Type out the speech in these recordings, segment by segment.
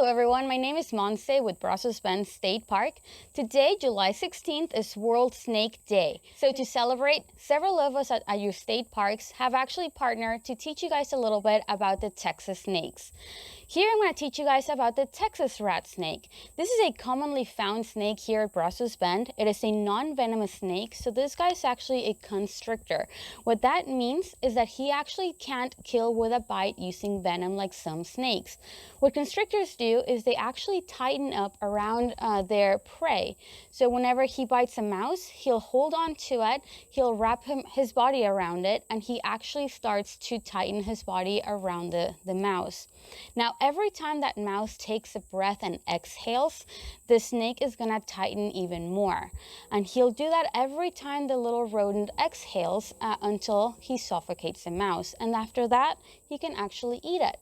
Hello everyone, my name is Montse with Brazos Bend State Park. Today, July 16th, is World Snake Day. So to celebrate, several of us at your state parks have actually partnered to teach you guys a little bit about the Texas snakes. Here I'm going to teach you guys about the Texas rat snake. This is a commonly found snake here at Brazos Bend. It is a non-venomous snake, so this guy is actually a constrictor. What that means is that he actually can't kill with a bite using venom like some snakes. What constrictors do is they actually tighten up around their prey. So whenever he bites a mouse, he'll hold on to it, he'll wrap his body around it, and he actually starts to tighten his body around the mouse. Now, every time that mouse takes a breath and exhales, the snake is gonna tighten even more. And he'll do that every time the little rodent exhales until he suffocates the mouse. And after that, he can actually eat it.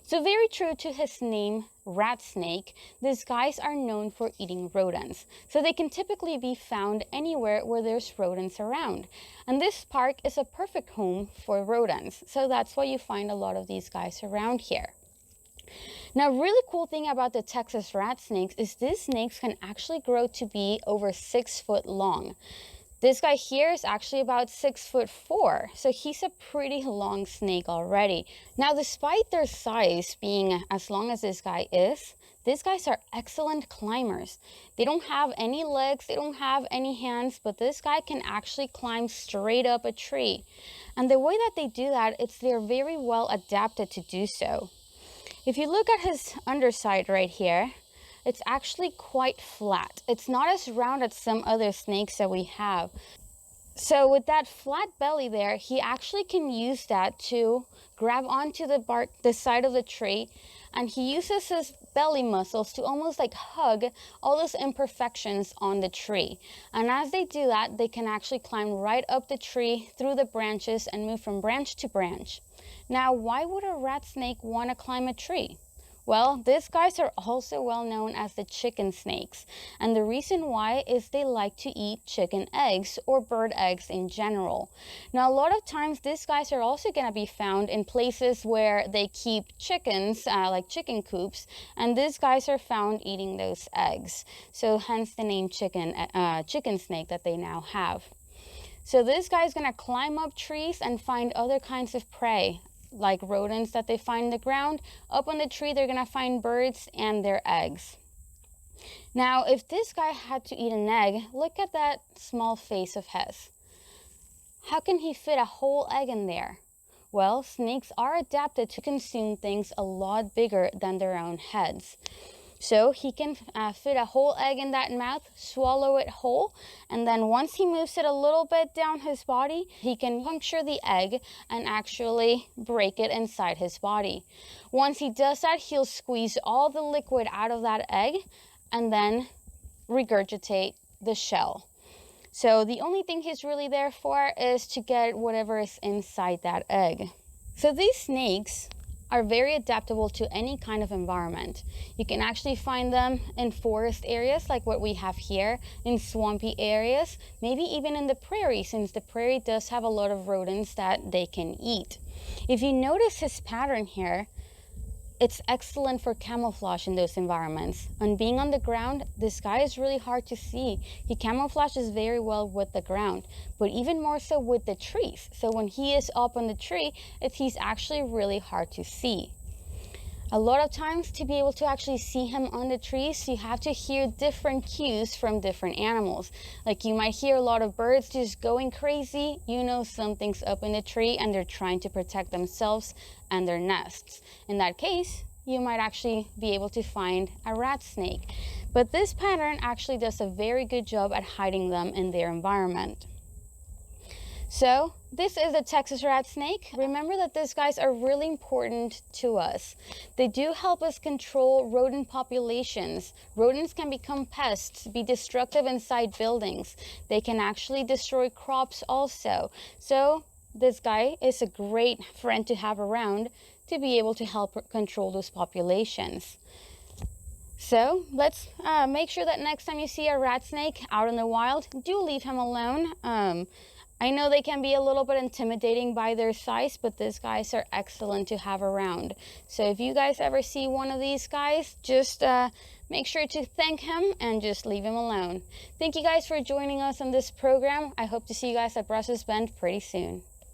So very true to his name, rat snake, these guys are known for eating rodents. So they can typically be found anywhere where there's rodents around. And this park is a perfect home for rodents. So that's why you find a lot of these guys around here. Now, really cool thing about the Texas rat snakes is these snakes can actually grow to be over 6 foot long. This guy here is actually about 6'4", so he's a pretty long snake already. Now, despite their size being as long as this guy is, these guys are excellent climbers. They don't have any legs, they don't have any hands, but this guy can actually climb straight up a tree. And the way that they do that, they're very well adapted to do so. If you look at his underside right here, it's actually quite flat. It's not as round as some other snakes that we have. So with that flat belly there, he actually can use that to grab onto the bark, the side of the tree, and he uses his belly muscles to almost like hug all those imperfections on the tree. And as they do that, they can actually climb right up the tree through the branches and move from branch to branch. Now, why would a rat snake want to climb a tree? Well, these guys are also well known as the chicken snakes. And the reason why is they like to eat chicken eggs or bird eggs in general. Now, a lot of times these guys are also going to be found in places where they keep chickens, like chicken coops. And these guys are found eating those eggs. So hence the name chicken snake that they now have. So this guy is going to climb up trees and find other kinds of prey, like rodents that they find in the ground. Up on the tree, they're going to find birds and their eggs. Now, if this guy had to eat an egg, look at that small face of his. How can he fit a whole egg in there? Well, snakes are adapted to consume things a lot bigger than their own heads. So he can fit a whole egg in that mouth, swallow it whole, and then once he moves it a little bit down his body, he can puncture the egg and actually break it inside his body. Once he does that, he'll squeeze all the liquid out of that egg and then regurgitate the shell. So the only thing he's really there for is to get whatever is inside that egg. So these snakes are very adaptable to any kind of environment. You can actually find them in forest areas like what we have here, in swampy areas, maybe even in the prairie, since the prairie does have a lot of rodents that they can eat. If you notice his pattern here, it's excellent for camouflage in those environments. And being on the ground, this guy is really hard to see. He camouflages very well with the ground, but even more so with the trees. So when he is up on the tree, he's actually really hard to see. A lot of times, to be able to actually see him on the trees, you have to hear different cues from different animals. Like you might hear a lot of birds just going crazy. You know something's up in the tree and they're trying to protect themselves and their nests. In that case, you might actually be able to find a rat snake. But this pattern actually does a very good job at hiding them in their environment. So this is a Texas rat snake. Remember that these guys are really important to us. They do help us control rodent populations. Rodents can become pests, be destructive inside buildings. They can actually destroy crops also. So this guy is a great friend to have around to be able to help control those populations. So let's make sure that next time you see a rat snake out in the wild, do leave him alone. I know they can be a little bit intimidating by their size, but these guys are excellent to have around. So if you guys ever see one of these guys, just make sure to thank him and just leave him alone. Thank you guys for joining us on this program. I hope to see you guys at Brazos Bend pretty soon.